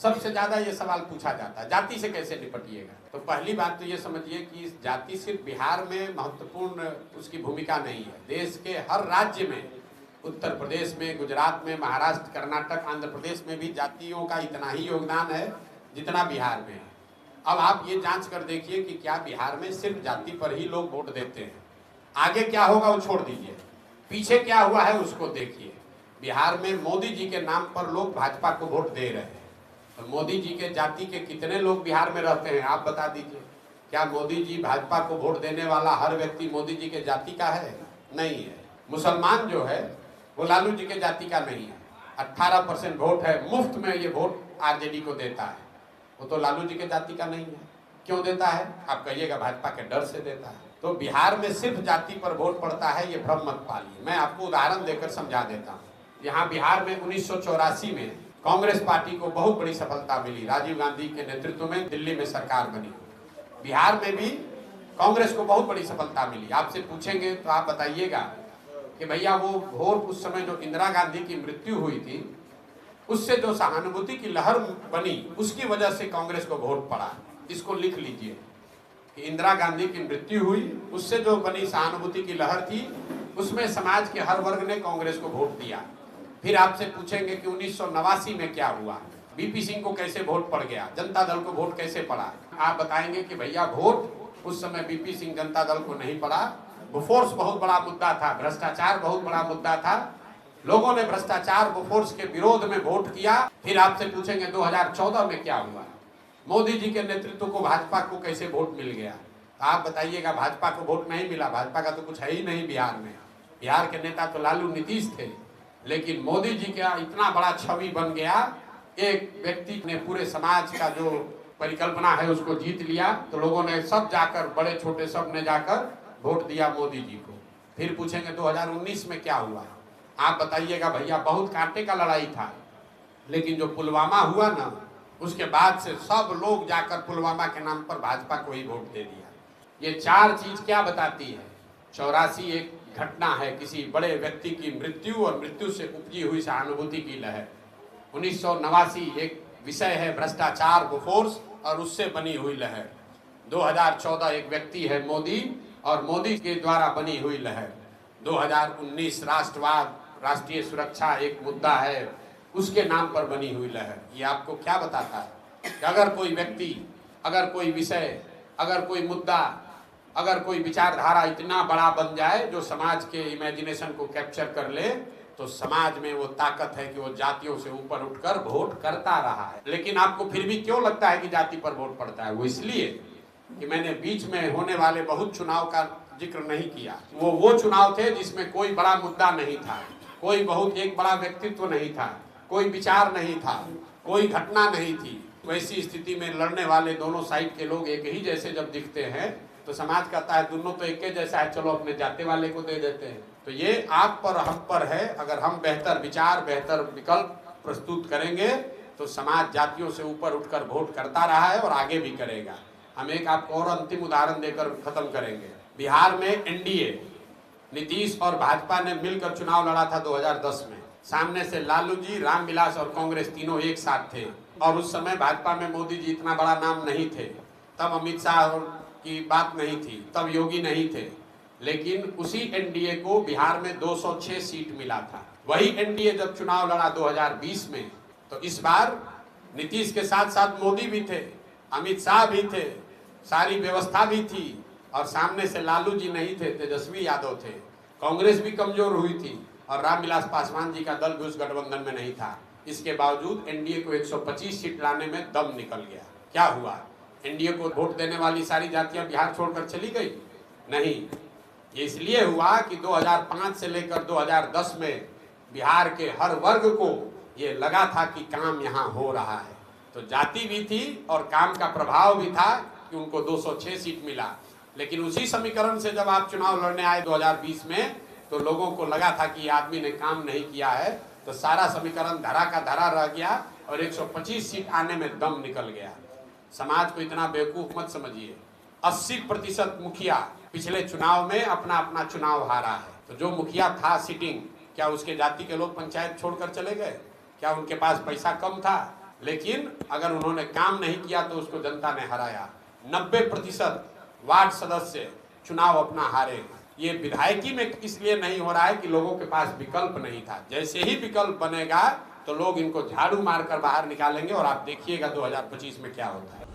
सबसे ज्यादा ये सवाल पूछा जाता है, जाति से कैसे निपटिएगा। तो पहली बात तो ये समझिए कि जाति सिर्फ बिहार में महत्वपूर्ण उसकी भूमिका नहीं है, देश के हर राज्य में, उत्तर प्रदेश में, गुजरात में, महाराष्ट्र, कर्नाटक, आंध्र प्रदेश में भी जातियों का इतना ही योगदान है जितना बिहार में है। अब आप ये जांच कर देखिए कि क्या बिहार में सिर्फ जाति पर ही लोग वोट देते हैं। आगे क्या होगा वो छोड़ दीजिए, पीछे क्या हुआ है उसको देखिए। बिहार में मोदी जी के नाम पर लोग भाजपा को वोट दे रहे हैं। तो मोदी जी के जाति के कितने लोग बिहार में रहते हैं आप बता दीजिए। क्या मोदी जी भाजपा को वोट देने वाला हर व्यक्ति मोदी जी के जाति का है? नहीं है। मुसलमान जो है वो लालू जी के जाति का नहीं है। 18% वोट है, मुफ्त में ये वोट आरजेडी को देता है, वो तो लालू जी के जाति का नहीं है। क्यों देता है? आप कहिएगा भाजपा के डर से देता है। तो बिहार में सिर्फ जाति पर वोट पड़ता है, ये भ्रम मत पालिए। मैं आपको उदाहरण देकर समझा देता हूँ। यहाँ बिहार में 1984 में कांग्रेस पार्टी को बहुत बड़ी सफलता मिली, राजीव गांधी के नेतृत्व में दिल्ली में सरकार बनी। बिहार में भी कांग्रेस को बहुत बड़ी सफलता मिली। आपसे पूछेंगे तो आप बताइएगा कि भैया वो वोट उस समय जो इंदिरा गांधी की मृत्यु हुई थी उससे जो सहानुभूति की लहर बनी उसकी वजह से कांग्रेस को वोट पड़ा। इसको लिख लीजिए कि इंदिरा गांधी की मृत्यु हुई, उससे जो बनी सहानुभूति की लहर थी, उसमें समाज के हर वर्ग ने कांग्रेस को वोट दिया। फिर आपसे पूछेंगे कि 1989 में क्या हुआ, बीपी सिंह को कैसे वोट पड़ गया, जनता दल को वोट कैसे पड़ा। आप बताएंगे कि भैया वोट उस समय बीपी सिंह जनता दल को नहीं पड़ा, बोफोर्स बहुत बड़ा मुद्दा था, भ्रष्टाचार बहुत बड़ा मुद्दा था, लोगों ने भ्रष्टाचार बोफोर्स के विरोध में वोट किया। फिर आपसे पूछेंगे 2014 में क्या हुआ, मोदी जी के नेतृत्व को भाजपा को कैसे वोट मिल गया। आप बताइएगा भाजपा को वोट नहीं मिला, भाजपा का तो कुछ है ही नहीं बिहार में। बिहार के नेता तो लालू नीतीश थे, लेकिन मोदी जी का इतना बड़ा छवि बन गया, एक व्यक्ति ने पूरे समाज का जो परिकल्पना है उसको जीत लिया। तो लोगों ने सब जाकर, बड़े छोटे सब ने जाकर वोट दिया मोदी जी को। फिर पूछेंगे 2019 में क्या हुआ, आप बताइएगा भैया बहुत कांटे का लड़ाई था, लेकिन जो पुलवामा हुआ ना उसके बाद से सब लोग जाकर पुलवामा के नाम पर भाजपा को ही वोट दे दिया। ये चार चीज क्या बताती है? 84 एक घटना है, किसी बड़े व्यक्ति की मृत्यु और मृत्यु से उपजी हुई सहानुभूति की लहर। 1989 एक विषय है भ्रष्टाचार बोफोर्स और उससे बनी हुई लहर। 2014 एक व्यक्ति है मोदी और मोदी के द्वारा बनी हुई लहर। 2019 राष्ट्रवाद, राष्ट्रीय सुरक्षा एक मुद्दा है, उसके नाम पर बनी हुई लहर। ये आपको क्या बताता है कि अगर कोई व्यक्ति, अगर कोई विषय, अगर कोई मुद्दा, अगर कोई विचारधारा इतना बड़ा बन जाए जो समाज के इमेजिनेशन को कैप्चर कर ले, तो समाज में वो ताकत है कि वो जातियों से ऊपर उठकर वोट करता रहा है। लेकिन आपको फिर भी क्यों लगता है कि जाति पर वोट पड़ता है? वो इसलिए कि मैंने बीच में होने वाले बहुत चुनाव का जिक्र नहीं किया। वो चुनाव थे जिसमें कोई बड़ा मुद्दा नहीं था, कोई बहुत एक बड़ा व्यक्तित्व नहीं था, कोई विचार नहीं था, कोई घटना नहीं थी। वैसी स्थिति में लड़ने वाले दोनों साइड के लोग एक ही जैसे जब दिखते हैं तो समाज कहता है दोनों तो एक ही जैसा है, चलो अपने जाते वाले को दे देते हैं। तो ये आप पर, हम पर है। अगर हम बेहतर विचार, बेहतर विकल्प प्रस्तुत करेंगे तो समाज जातियों से ऊपर उठकर वोट करता रहा है और आगे भी करेगा। हम एक आपको और अंतिम उदाहरण देकर खत्म करेंगे। बिहार में एनडीए, नीतीश और भाजपा ने मिलकर चुनाव लड़ा था 2010 में। सामने से लालू जी, रामविलास और कांग्रेस तीनों एक साथ थे। और उस समय भाजपा में मोदी जी इतना बड़ा नाम नहीं थे, तब अमित शाह की बात नहीं थी, तब योगी नहीं थे। लेकिन उसी एनडीए को बिहार में 206 सीट मिला था। वही एनडीए जब चुनाव लड़ा 2020 में, तो इस बार नीतीश के साथ साथ मोदी भी थे, अमित शाह भी थे, सारी व्यवस्था भी थी, और सामने से लालू जी नहीं थे, तेजस्वी यादव थे। कांग्रेस भी कमजोर हुई थी और रामविलास पासवान जी का दल भी उस गठबंधन में नहीं था। इसके बावजूद एनडीए को 125 सीट लाने में दम निकल गया। क्या हुआ? एनडीए को वोट देने वाली सारी जातियां बिहार छोड़कर चली गई? नहीं, ये इसलिए हुआ कि 2005 से लेकर 2010 में बिहार के हर वर्ग को ये लगा था कि काम यहाँ हो रहा है। तो जाति भी थी और काम का प्रभाव भी था कि उनको 206 सीट मिला। लेकिन उसी समीकरण से जब आप चुनाव लड़ने आए 2020 में, तो लोगों को लगा था कि आदमी ने काम नहीं किया है, तो सारा समीकरण धरा का धरा रह गया और 125 सीट आने में दम निकल गया। समाज को इतना बेवकूफ मत समझिए। 80% मुखिया पिछले चुनाव में अपना अपना चुनाव हारा है। तो जो मुखिया था सिटिंग, क्या उसके जाति के लोग पंचायत छोड़कर चले गए? क्या उनके पास पैसा कम था? लेकिन अगर उन्होंने काम नहीं किया तो उसको जनता ने हराया। 90% वार्ड सदस्य चुनाव अपना हारे। ये विधायकी में इसलिए नहीं हो रहा है कि लोगों के पास विकल्प नहीं था। जैसे ही विकल्प बनेगा तो लोग इनको झाड़ू मारकर बाहर निकालेंगे और आप देखिएगा 2025 में क्या होता है।